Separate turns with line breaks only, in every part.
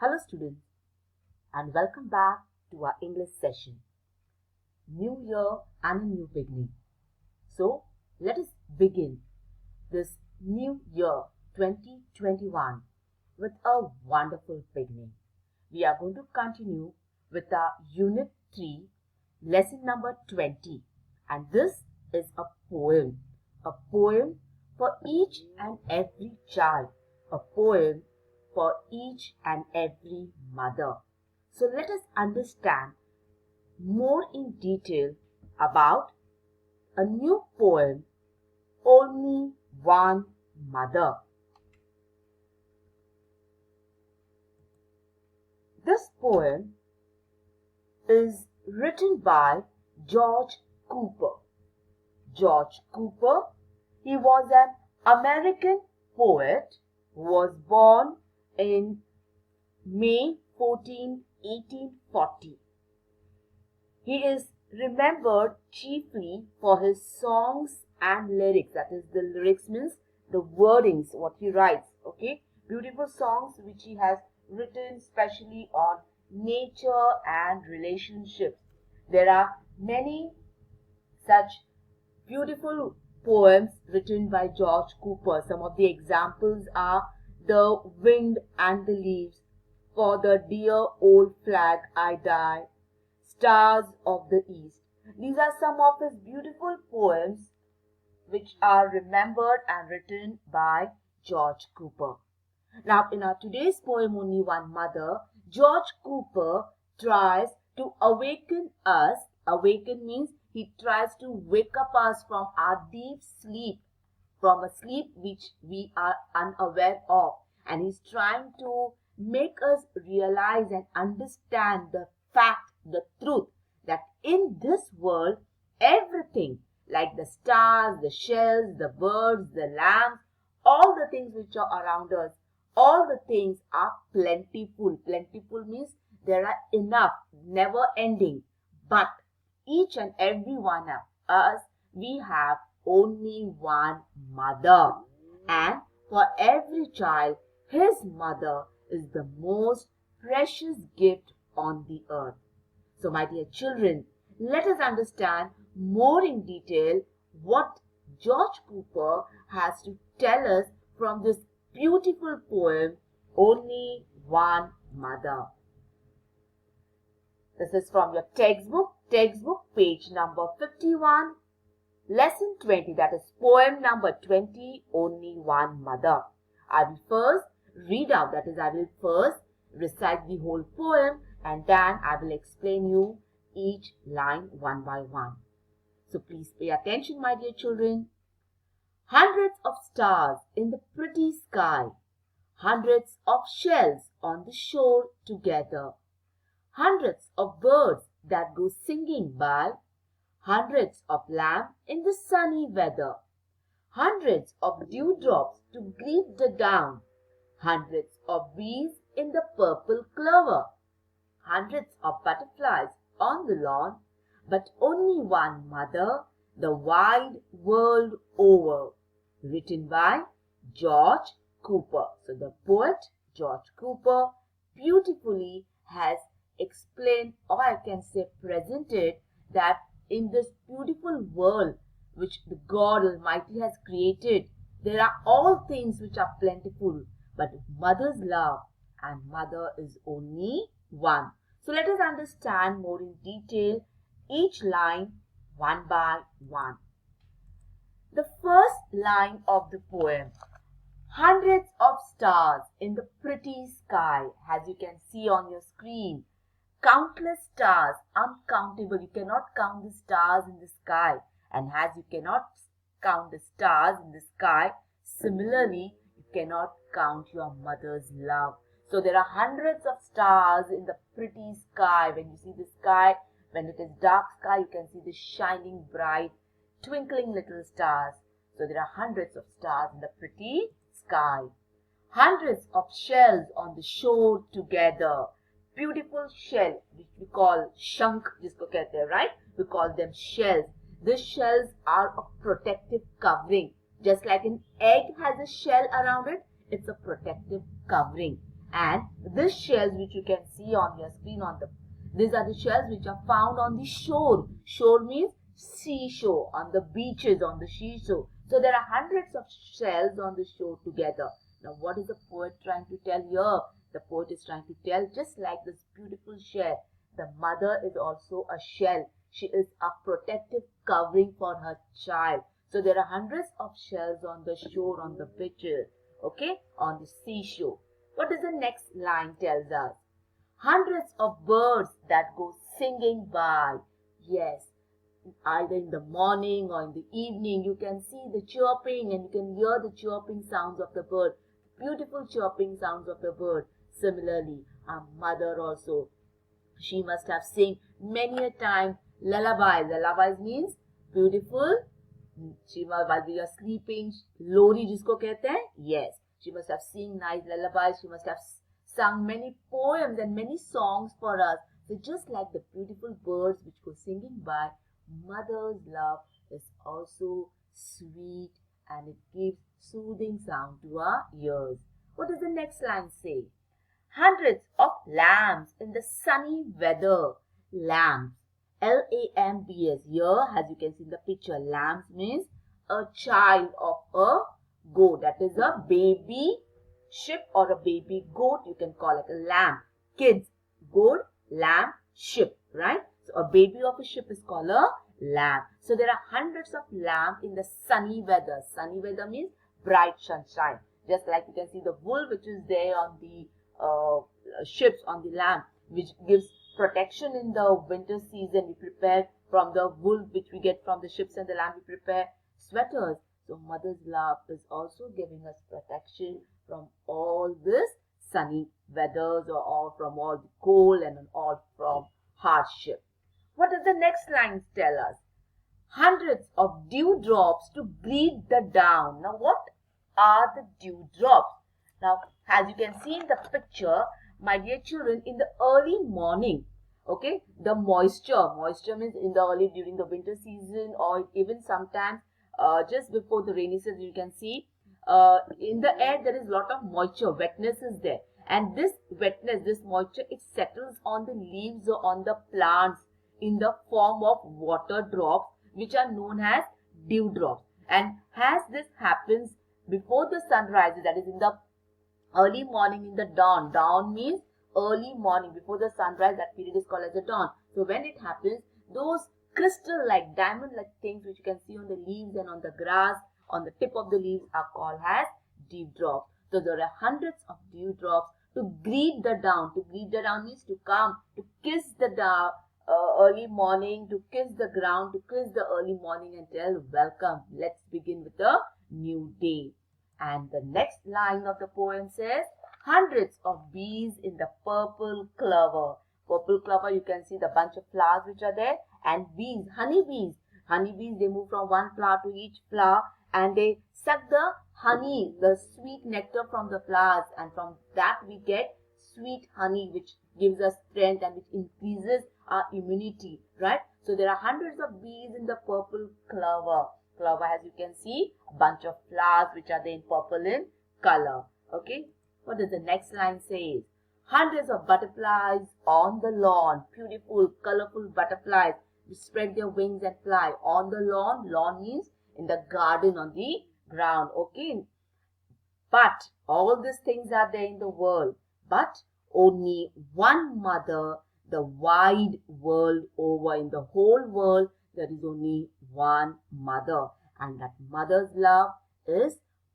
Hello students and welcome back to our English session. New year and a new beginning. So let us begin this new year 2021 with a wonderful beginning. We are going to continue with our unit 3 lesson number 20, and this is a poem for each and every child, a poem for each and every mother. So let us understand more in detail about a new poem, Only One Mother. This poem is written by George Cooper. George Cooper, he was an American poet who was born in May 14, 1840. He is remembered chiefly for his songs and lyrics. That is, the lyrics means the wordings, what he writes. Okay, beautiful songs which he has written especially on nature and relationships. There are many such beautiful poems written by George Cooper. Some of the examples are The Wind and the Leaves, For the Dear Old Flag I Die, Stars of the East. These are some of his beautiful poems which are remembered and written by George Cooper. Now, in our today's poem, Only One Mother, George Cooper tries to awaken us. Awaken means he tries to wake up us from our deep sleep, from a sleep which we are unaware of. And he's trying to make us realize and understand the fact, the truth, that in this world, everything, like the stars, the shells, the birds, the lambs, all the things which are around us, all the things are plentiful. Plentiful means there are enough, never ending. But each and every one of us, we have only one mother. And for every child, his mother is the most precious gift on the earth. So my dear children, let us understand more in detail what George Cooper has to tell us from this beautiful poem, Only One Mother. This is from your textbook page number 51, lesson 20, that is poem number 20, Only One Mother. I will first read out, that is, I will first recite the whole poem and then I will explain you each line one by one. So please pay attention, my dear children. Hundreds of stars in the pretty sky, hundreds of shells on the shore together, hundreds of birds that go singing by, hundreds of lambs in the sunny weather, hundreds of dewdrops to greet the dawn, hundreds of bees in the purple clover, hundreds of butterflies on the lawn, but only one mother the wide world over. Written by George Cooper. So the poet George Cooper beautifully has explained, or I can say presented, that in this beautiful world which the God Almighty has created, there are all things which are plentiful, but mother's love, and mother is only one. So let us understand more in detail each line one by one. The first line of the poem, hundreds of stars in the pretty sky, as you can see on your screen. Countless stars, uncountable. You cannot count the stars in the sky. And as you cannot count the stars in the sky, similarly, you cannot count your mother's love. So there are hundreds of stars in the pretty sky. When you see the sky, when it is dark sky, you can see the shining bright, twinkling little stars. So there are hundreds of stars in the pretty sky. Hundreds of shells on the shore together. Beautiful shell, which we call shank, jisko kehte hain, right? We call them shells. The shells are a protective covering. Just like an egg has a shell around it, it's a protective covering. And these shells which you can see on your screen these are the shells which are found on the shore. Shore means seashore, on the beaches, on the seashore. So there are hundreds of shells on the shore together. Now what is the poet trying to tell here? The poet is trying to tell, just like this beautiful shell, the mother is also a shell. She is a protective covering for her child. So there are hundreds of shells on the shore, on the beaches, okay, on the seashore. What does the next line tells us? Hundreds of birds that go singing by. Yes, either in the morning or in the evening, you can see the chirping and you can hear the chirping sounds of the bird. Beautiful chirping sounds of the bird. Similarly, our mother also, she must have sing many a time lullabies. Lullabies means beautiful. While we are sleeping, lori jisko kehte hain? Yes. She must have sing nice lullabies. She must have sung many poems and many songs for us. So just like the beautiful birds which go singing by, mother's love is also sweet and it gives soothing sound to our ears. What does the next line say? Hundreds of lambs in the sunny weather. Lambs. Lambs. Here, as you can see in the picture, lambs means a child of a goat. That is a baby sheep or a baby goat. You can call it a lamb. Kids, goat, lamb, sheep, right? So a baby of a sheep is called a lamb. So there are hundreds of lambs in the sunny weather. Sunny weather means bright sunshine. Just like you can see the wool which is there on the ships, on the lamb, which gives protection in the winter season. We prepare from the wool which we get from the ships and the lamb, we prepare sweaters. So mother's love is also giving us protection from all this sunny weathers or all from all the cold and all from hardship. What does the next line tell us? Hundreds of dewdrops to greet the dawn. Now what are the dewdrops? Now as you can see in the picture, my dear children, in the early morning, okay, the moisture means in the early during the winter season or even sometimes just before the rainy season, you can see in the air there is a lot of moisture, wetness is there, and this wetness, this moisture, it settles on the leaves or on the plants in the form of water drops which are known as dewdrops. And as this happens before the sun rises, that is in the early morning, in the dawn. Dawn means early morning before the sunrise. That period is called as the dawn. So when it happens, those crystal-like, diamond-like things which you can see on the leaves and on the grass, on the tip of the leaves, are called as dewdrops. So there are hundreds of dewdrops to greet the dawn. To greet the dawn means to come, to kiss the dawn, early morning, to kiss the ground, to kiss the early morning and tell welcome. Let's begin with a new day. And the next line of the poem says, hundreds of bees in the purple clover. Purple clover, you can see the bunch of flowers which are there, and bees, honeybees. Honeybees, they move from one flower to each flower and they suck the honey, the sweet nectar from the flowers, and from that we get sweet honey which gives us strength and which increases our immunity, right? So there are hundreds of bees in the purple clover. Clover, as you can see, a bunch of flowers which are there in purple in color. Okay, what does the next line say? Hundreds of butterflies on the lawn. Beautiful, colorful butterflies which spread their wings and fly on the lawn. Lawn means in the garden, on the ground. Okay, but all these things are there in the world, but only one mother the wide world over. In the whole world, there is only one mother, and that mother's love is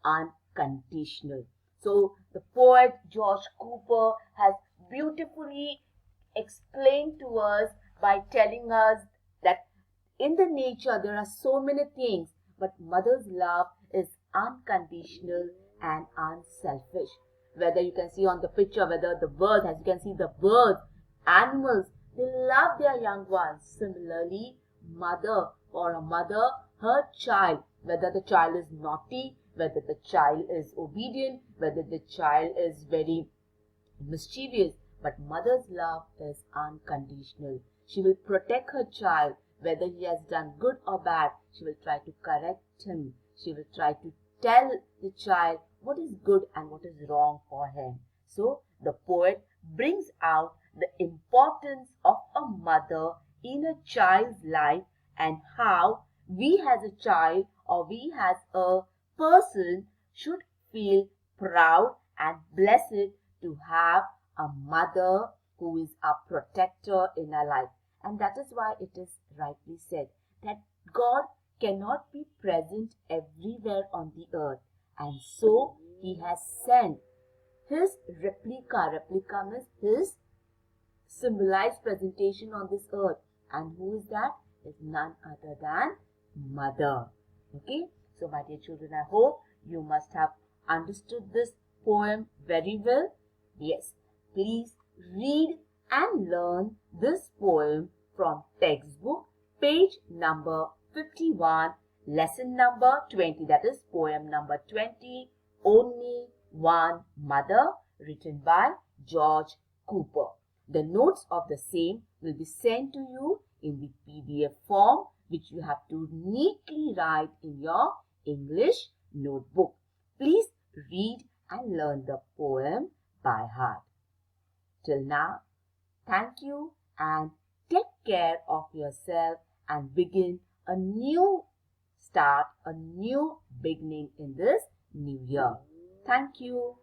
unconditional. So the poet George Cooper has beautifully explained to us by telling us that in the nature there are so many things, but mother's love is unconditional and unselfish. Whether you can see on the picture, whether the birds, as you can see the birds, animals, they love their young ones. Similarly, mother or a mother, her child, whether the child is naughty, whether the child is obedient, whether the child is very mischievous, but mother's love is unconditional. She will protect her child, whether he has done good or bad. She will try to correct him. She will try to tell the child what is good and what is wrong for him. So the poet brings out the importance of a mother in a child's life and how we as a child or we as a person should feel proud and blessed to have a mother who is our protector in our life. And that is why it is rightly said that God cannot be present everywhere on the earth. And so he has sent his replica means his symbolized presentation on this earth. And who is that? Is none other than mother. Okay. So my dear children, I hope you must have understood this poem very well. Yes. Please read and learn this poem from textbook, page number 51, lesson number 20. That is poem number 20, Only One Mother, written by George Cooper. The notes of the same will be sent to you in the PDF form, which you have to neatly write in your English notebook. Please read and learn the poem by heart. Till now, thank you and take care of yourself and begin a new start, a new beginning in this new year. Thank you.